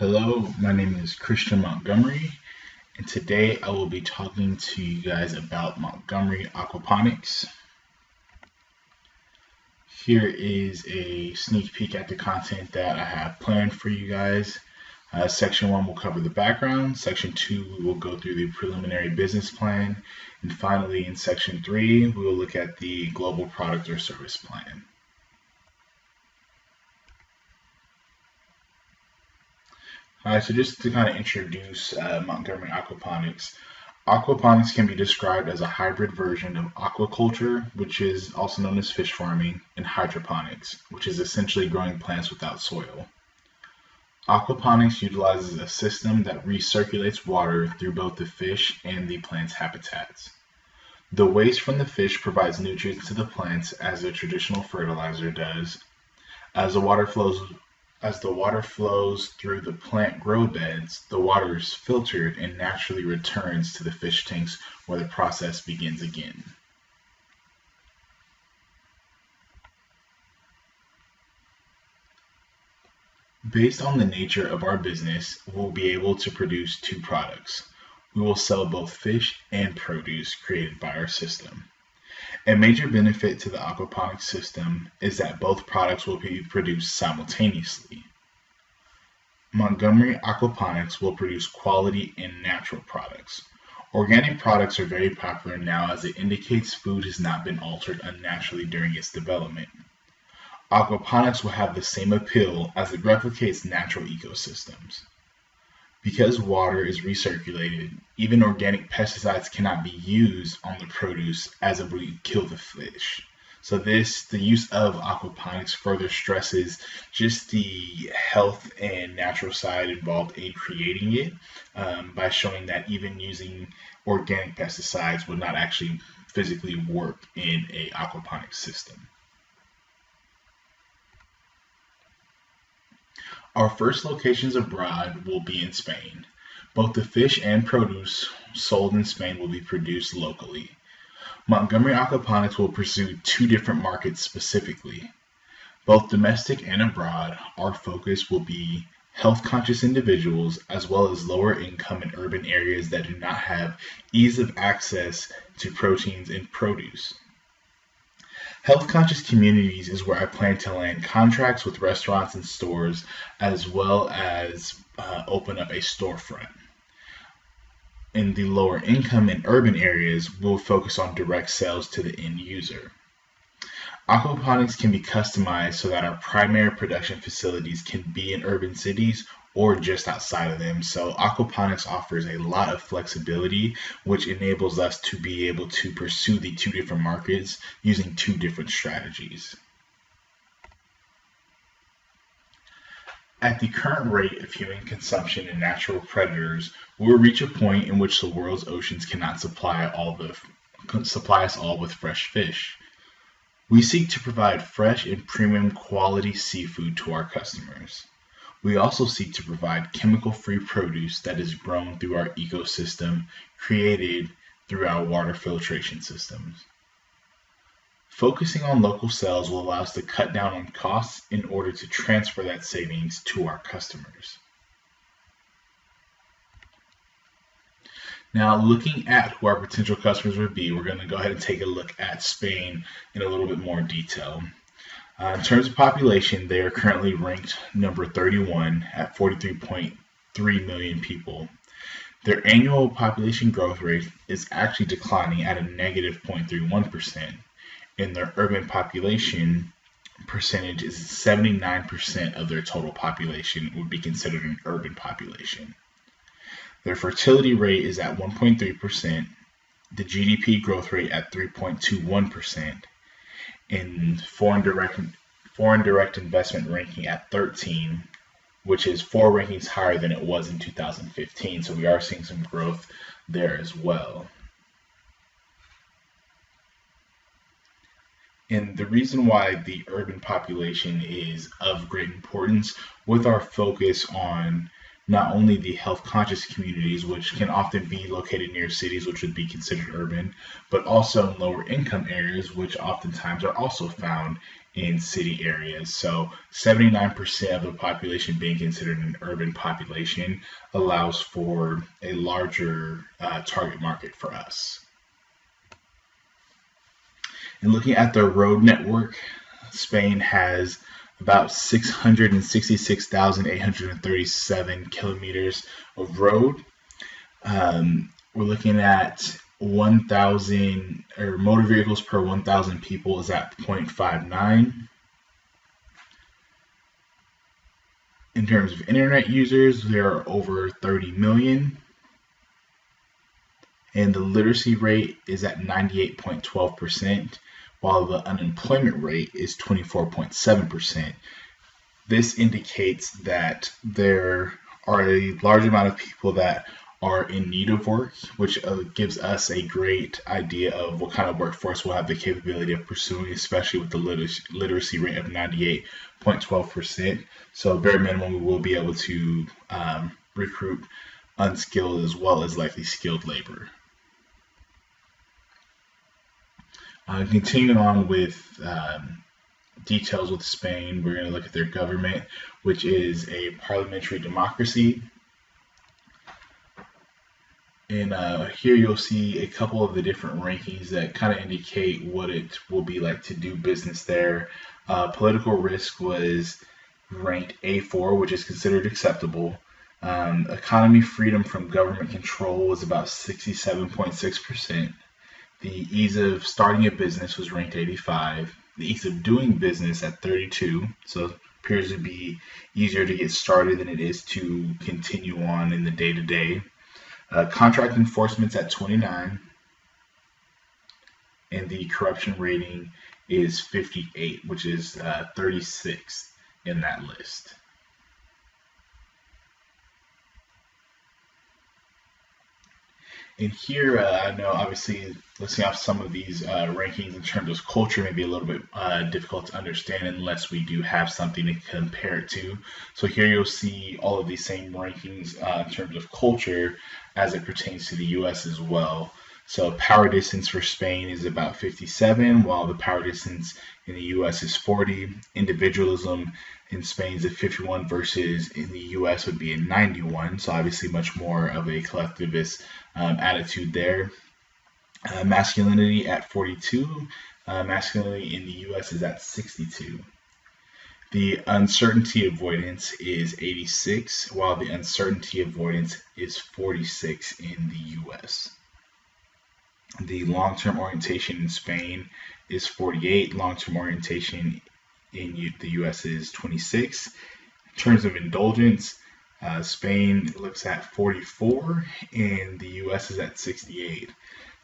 Hello, my name is Christian Montgomery, and today I will be talking to you guys about Montgomery aquaponics. Here is a sneak peek at the content that I have planned for you guys. Section 1 will cover the background, Section 2 we will go through the preliminary business plan, and finally in Section 3 we will look at the global product or service plan. So just to kind of introduce Montgomery aquaponics. Aquaponics can be described as a hybrid version of aquaculture, which is also known as fish farming, and hydroponics, which is essentially growing plants without soil. Aquaponics utilizes a system that recirculates water through both the fish and the plant's habitats. The waste from the fish provides nutrients to the plants as a traditional fertilizer does. As the water flows through the plant grow beds, the water is filtered and naturally returns to the fish tanks where the process begins again. Based on the nature of our business, we'll be able to produce two products. We will sell both fish and produce created by our system. A major benefit to the aquaponics system is that both products will be produced simultaneously. Montgomery Aquaponics will produce quality and natural products. Organic products are very popular now as it indicates food has not been altered unnaturally during its development. Aquaponics will have the same appeal as it replicates natural ecosystems. Because water is recirculated, even organic pesticides cannot be used on the produce as it would kill the fish. So the use of aquaponics further stresses just the health and natural side involved in creating it by showing that even using organic pesticides would not actually physically work in an aquaponics system. Our first locations abroad will be in Spain. Both the fish and produce sold in Spain will be produced locally. Montgomery Aquaponics will pursue two different markets specifically. Both domestic and abroad, our focus will be health-conscious individuals as well as lower income in urban areas that do not have ease of access to proteins in produce. Health-conscious communities is where I plan to land contracts with restaurants and stores as well as open up a storefront. In the lower income and urban areas, we'll focus on direct sales to the end user. Aquaponics can be customized so that our primary production facilities can be in urban cities or just outside of them. So aquaponics offers a lot of flexibility, which enables us to be able to pursue the two different markets using two different strategies. At the current rate of human consumption and natural predators, we will reach a point in which the world's oceans cannot supply us all with fresh fish. We seek to provide fresh and premium quality seafood to our customers. We also seek to provide chemical-free produce that is grown through our ecosystem, created through our water filtration systems. Focusing on local sales will allow us to cut down on costs in order to transfer that savings to our customers. Now, looking at who our potential customers would be, we're going to go ahead and take a look at Spain in a little bit more detail. In terms of population, they are currently ranked number 31 at 43.3 million people. Their annual population growth rate is actually declining at a negative 0.31%. And their urban population percentage is 79% of their total population would be considered an urban population. Their fertility rate is at 1.3%, the GDP growth rate at 3.21%, and foreign direct investment ranking at 13, which is 4 rankings higher than it was in 2015. So we are seeing some growth there as well. And the reason why the urban population is of great importance, with our focus on not only the health-conscious communities, which can often be located near cities, which would be considered urban, but also in lower income areas, which oftentimes are also found in city areas. So 79% of the population being considered an urban population allows for a larger target market for us. And looking at the road network, Spain has about 666,837 kilometers of road. We're looking at 1,000 or motor vehicles per 1,000 people is at 0.59. In terms of internet users, there are over 30 million. And the literacy rate is at 98.12%, while the unemployment rate is 24.7%. This indicates that there are a large amount of people that are in need of work, which gives us a great idea of what kind of workforce we'll have the capability of pursuing, especially with the literacy rate of 98.12%. So bare minimum, we will be able to recruit unskilled as well as likely skilled labor. Continuing on with details with Spain, we're going to look at their government, which is a parliamentary democracy. And here you'll see a couple of the different rankings that kind of indicate what it will be like to do business there. Political risk was ranked A4, which is considered acceptable. Economy freedom from government control was about 67.6%. The ease of starting a business was ranked 85. The ease of doing business at 32. So it appears to be easier to get started than it is to continue on in the day-to-day. Contract enforcement's at 29. And the corruption rating is 58, which is 36th in that list. And here, I know obviously listing off some of these rankings in terms of culture may be a little bit difficult to understand unless we do have something to compare it to. So here you'll see all of these same rankings in terms of culture as it pertains to the US as well. So power distance for Spain is about 57, while the power distance in the US is 40. Individualism in Spain is at 51 versus in the US would be a 91. So obviously much more of a collectivist attitude there. Masculinity at 42. Masculinity in the US is at 62. The uncertainty avoidance is 86, while the uncertainty avoidance is 46 in the US. The long-term orientation in Spain is 48. Long-term orientation in the US is 26. In terms of indulgence, Spain looks at 44 and the US is at 68.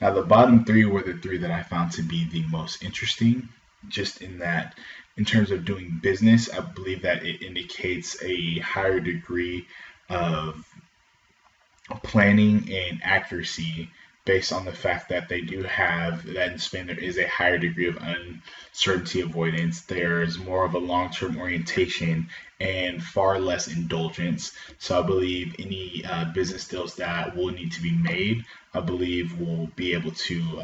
Now the bottom three were the three that I found to be the most interesting, just in that in terms of doing business, I believe that it indicates a higher degree of planning and accuracy based on the fact that they do have that in Spain there is a higher degree of uncertainty avoidance. There's more of a long-term orientation and far less indulgence. So I believe any business deals that will need to be made, I believe will be able to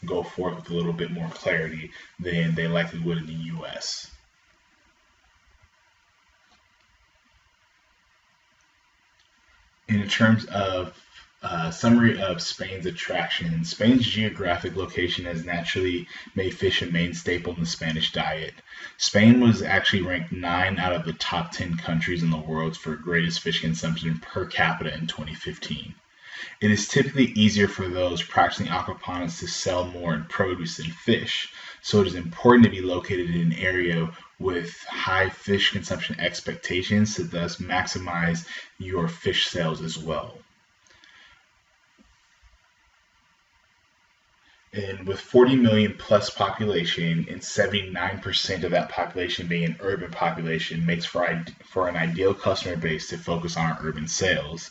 go forth with a little bit more clarity than they likely would in the US. In terms of summary of Spain's attractions. Spain's geographic location has naturally made fish a main staple in the Spanish diet. Spain was actually ranked 9 out of the top 10 countries in the world for greatest fish consumption per capita in 2015. It is typically easier for those practicing aquaponics to sell more in produce than fish, so it is important to be located in an area with high fish consumption expectations to thus maximize your fish sales as well. And with 40 million plus population and 79% of that population being an urban population makes for an ideal customer base to focus on our urban sales.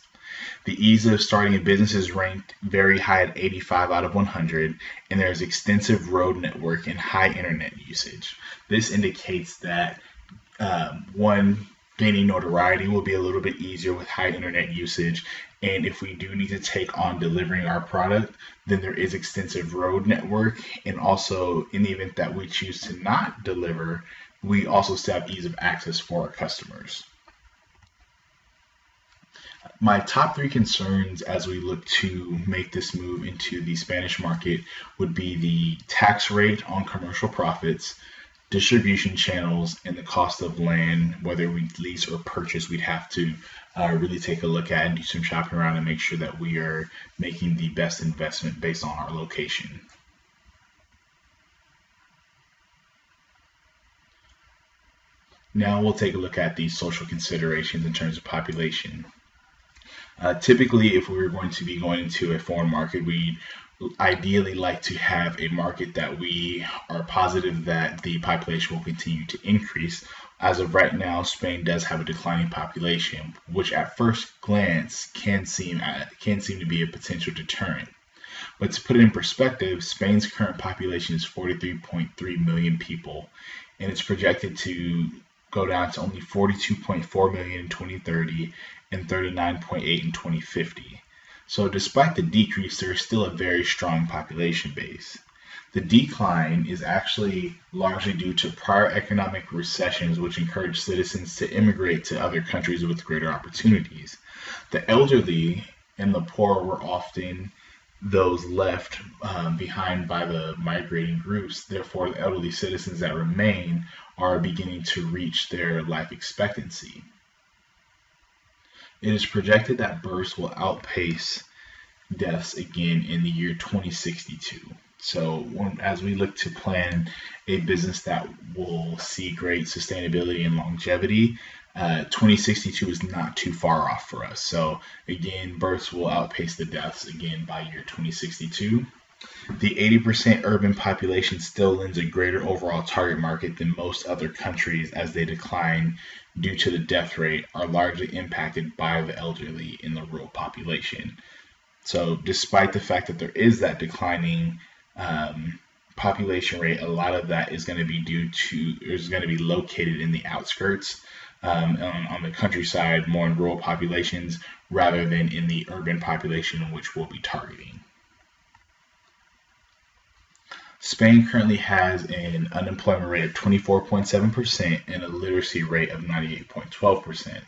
The ease of starting a business is ranked very high at 85 out of 100, and there is extensive road network and high internet usage. This indicates that gaining notoriety will be a little bit easier with high internet usage, And if we do need to take on delivering our product, then there is extensive road network. And also, in the event that we choose to not deliver, we also still have ease of access for our customers. My top three concerns as we look to make this move into the Spanish market would be the tax rate on commercial profits, distribution channels, and the cost of land. Whether we lease or purchase, we'd have to really take a look at and do some shopping around and make sure that we are making the best investment based on our location. Now we'll take a look at the social considerations in terms of population. Typically, if we were going to be going into a foreign market, we ideally like to have a market that we are positive that the population will continue to increase. As of right now, Spain does have a declining population, which at first glance can seem to be a potential deterrent. But to put it in perspective, Spain's current population is 43.3 million people, and it's projected to go down to only 42.4 million in 2030 and 39.8 in 2050. So despite the decrease, there is still a very strong population base. The decline is actually largely due to prior economic recessions, which encouraged citizens to immigrate to other countries with greater opportunities. The elderly and the poor were often those left behind by the migrating groups. Therefore, the elderly citizens that remain are beginning to reach their life expectancy. It is projected that births will outpace deaths again in the year 2062. So as we look to plan a business that will see great sustainability and longevity, 2062 is not too far off for us. So again, births will outpace the deaths again by year 2062. The 80% urban population still lends a greater overall target market than most other countries, as they decline due to the death rate are largely impacted by the elderly in the rural population. So despite the fact that there is that declining population rate, a lot of that is going to be located in the outskirts, on the countryside, more in rural populations, rather than in the urban population, which we'll be targeting. Spain currently has an unemployment rate of 24.7% and a literacy rate of 98.12%.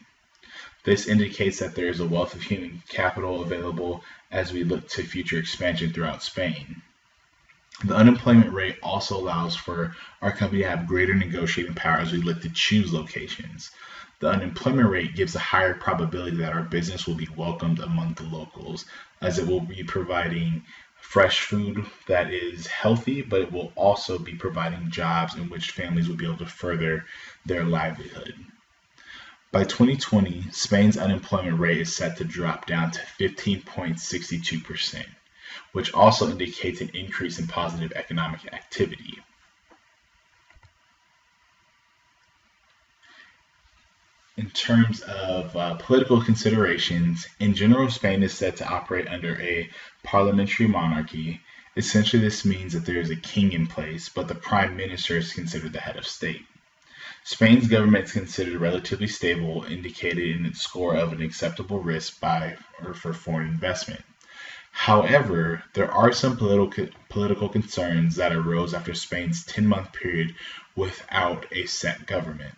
This indicates that there is a wealth of human capital available as we look to future expansion throughout Spain. The unemployment rate also allows for our company to have greater negotiating power as we look to choose locations. The unemployment rate gives a higher probability that our business will be welcomed among the locals, as it will be providing fresh food that is healthy, but it will also be providing jobs in which families will be able to further their livelihood. By 2020, Spain's unemployment rate is set to drop down to 15.62%, which also indicates an increase in positive economic activity. In terms of political considerations, in general, Spain is set to operate under a parliamentary monarchy. Essentially, this means that there is a king in place, but the prime minister is considered the head of state. Spain's government is considered relatively stable, indicated in its score of an acceptable risk for foreign investment. However, there are some political concerns that arose after Spain's 10-month period without a set government.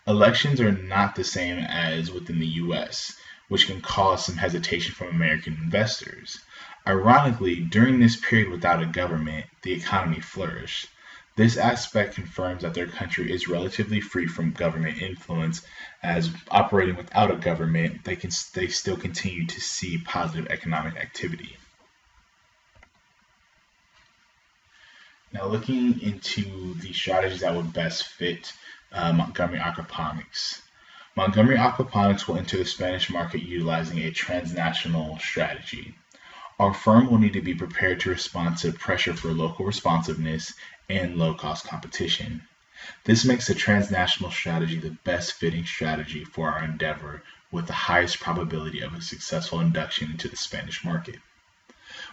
Elections are not the same as within the US, which can cause some hesitation from American investors. Ironically, during this period without a government, the economy flourished. This aspect confirms that their country is relatively free from government influence, as operating without a government, they still continue to see positive economic activity. Now, looking into the strategies that would best fit Montgomery Aquaponics. Montgomery Aquaponics will enter the Spanish market utilizing a transnational strategy. Our firm will need to be prepared to respond to pressure for local responsiveness and low-cost competition. This makes the transnational strategy the best fitting strategy for our endeavor, with the highest probability of a successful induction into the Spanish market.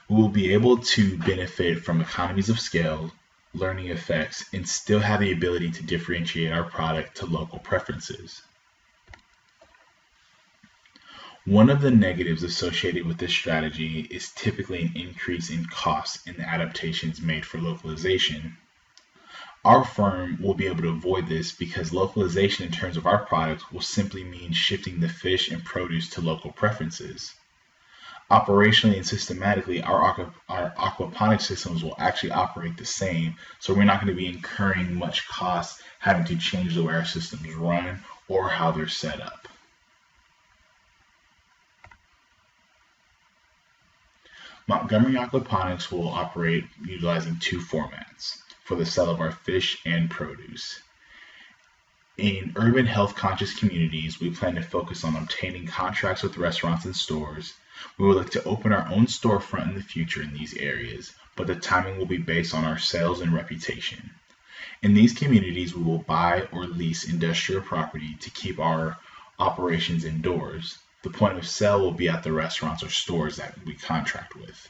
We will be able to benefit from economies of scale, learning effects, and still have the ability to differentiate our product to local preferences. One of the negatives associated with this strategy is typically an increase in costs in the adaptations made for localization. Our firm will be able to avoid this because localization in terms of our products will simply mean shifting the fish and produce to local preferences. Operationally and systematically, our aquaponic systems will actually operate the same, so we're not going to be incurring much cost having to change the way our systems run or how they're set up. Montgomery Aquaponics will operate utilizing two formats for the sale of our fish and produce. In urban health conscious communities, we plan to focus on obtaining contracts with restaurants and stores. We would look to open our own storefront in the future in these areas, but the timing will be based on our sales and reputation. In these communities, we will buy or lease industrial property to keep our operations indoors. The point of sale will be at the restaurants or stores that we contract with.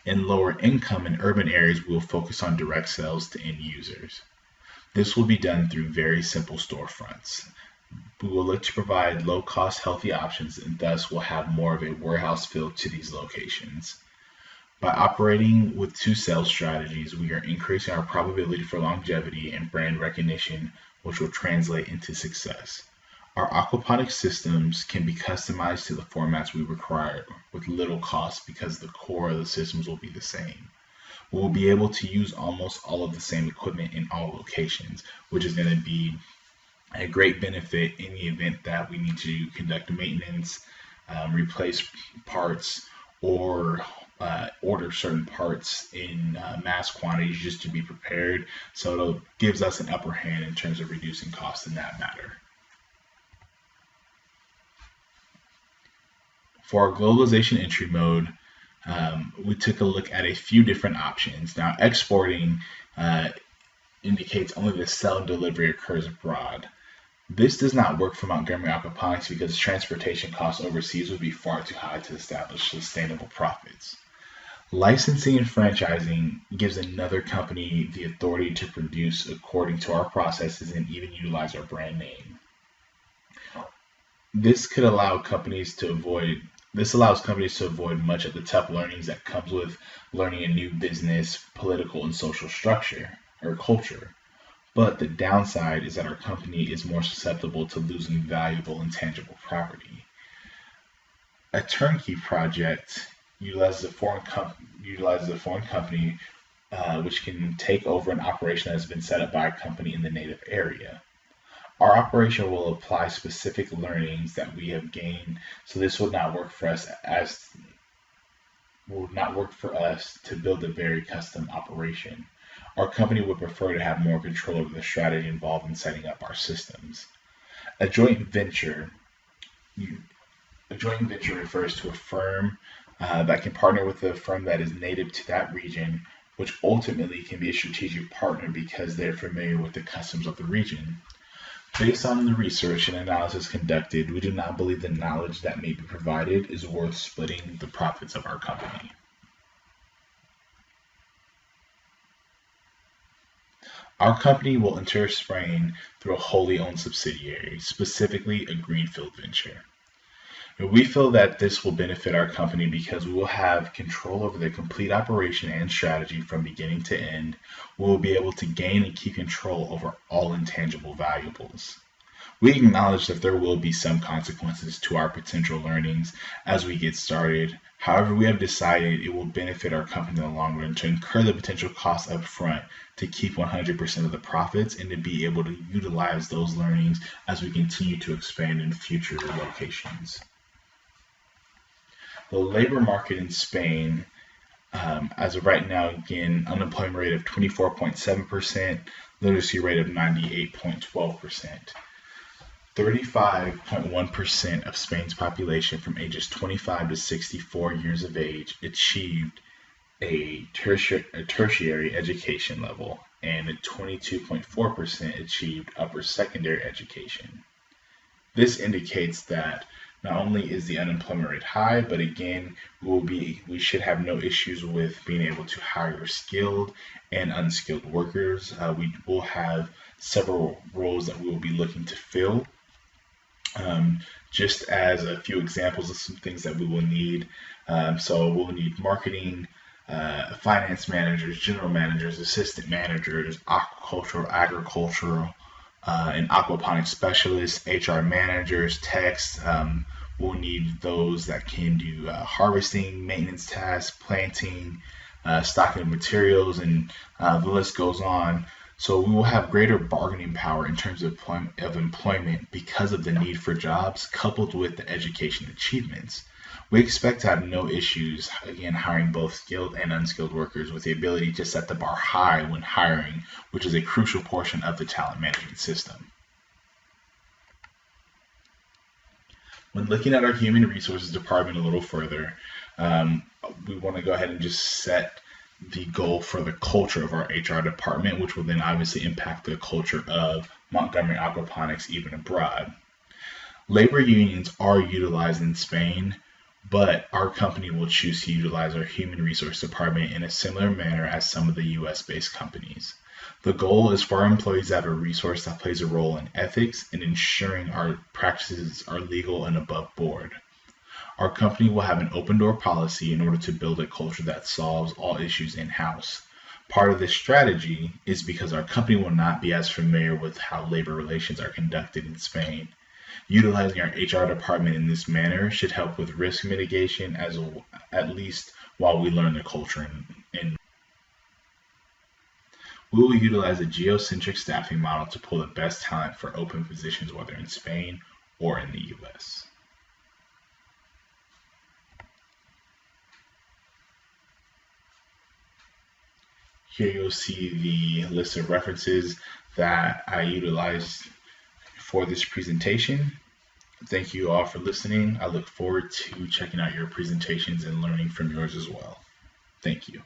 In lower income and urban areas, we will focus on direct sales to end users. This will be done through very simple storefronts. We will look to provide low-cost, healthy options, and thus will have more of a warehouse feel to these locations. By operating with two sales strategies, we are increasing our probability for longevity and brand recognition, which will translate into success. Our aquaponic systems can be customized to the formats we require with little cost because the core of the systems will be the same. We will be able to use almost all of the same equipment in all locations, which is going to be a great benefit in the event that we need to conduct maintenance, replace parts, or order certain parts in mass quantities just to be prepared. So it gives us an upper hand in terms of reducing costs in that matter. For our globalization entry mode, we took a look at a few different options. Now, exporting indicates only the sale and delivery occurs abroad. This does not work for Montgomery Aquaponics because transportation costs overseas would be far too high to establish sustainable profits. Licensing and franchising gives another company the authority to produce according to our processes and even utilize our brand name. This allows companies to avoid much of the tough learnings that comes with learning a new business, political, and social structure or culture. But the downside is that our company is more susceptible to losing valuable and tangible property. A turnkey project utilizes a foreign company which can take over an operation that has been set up by a company in the native area. Our operation will apply specific learnings that we have gained, so this will not work for us to build a very custom operation. Our company would prefer to have more control over the strategy involved in setting up our systems. A joint venture refers to a firm that can partner with a firm that is native to that region, which ultimately can be a strategic partner because they're familiar with the customs of the region. Based on the research and analysis conducted, we do not believe the knowledge that may be provided is worth splitting the profits of our company. Our company will enter Spain through a wholly owned subsidiary, specifically a greenfield venture. We feel that this will benefit our company because we will have control over the complete operation and strategy from beginning to end. We will be able to gain and keep control over all intangible valuables. We acknowledge that there will be some consequences to our potential learnings as we get started. However, we have decided it will benefit our company in the long run to incur the potential costs up front to keep 100% of the profits and to be able to utilize those learnings as we continue to expand in future locations. The labor market in Spain, as of right now, again, unemployment rate of 24.7%, literacy rate of 98.12%. 35.1% of Spain's population from ages 25 to 64 years of age achieved a tertiary education level, and 22.4% achieved upper secondary education. This indicates that not only is the unemployment rate high, but again, we should have no issues with being able to hire skilled and unskilled workers. We will have several roles that we will be looking to fill. Um, just as a few examples of some things that we will need. So we'll need marketing, finance managers, general managers, assistant managers, aquacultural, agricultural, and aquaponics specialists, HR managers, techs. We'll need those that can do harvesting, maintenance tasks, planting, stocking of materials, and the list goes on. So we will have greater bargaining power in terms of employment because of the need for jobs coupled with the education achievements. We expect to have no issues, again, hiring both skilled and unskilled workers with the ability to set the bar high when hiring, which is a crucial portion of the talent management system. When looking at our human resources department a little further, um, we want to go ahead and just set the goal for the culture of our HR department, which will then obviously impact the culture of Montgomery Aquaponics even abroad. Labor unions are utilized in Spain, but our company will choose to utilize our human resource department in a similar manner as some of the US based companies. The goal is for our employees to have a resource that plays a role in ethics and ensuring our practices are legal and above board. Our company will have an open door policy in order to build a culture that solves all issues in house. Part of this strategy is because our company will not be as familiar with how labor relations are conducted in Spain. Utilizing our HR department in this manner should help with risk mitigation at least while we learn the culture. We will utilize a geocentric staffing model to pull the best talent for open positions, whether in Spain or in the US. Here you'll see the list of references that I utilized for this presentation. Thank you all for listening. I look forward to checking out your presentations and learning from yours as well. Thank you.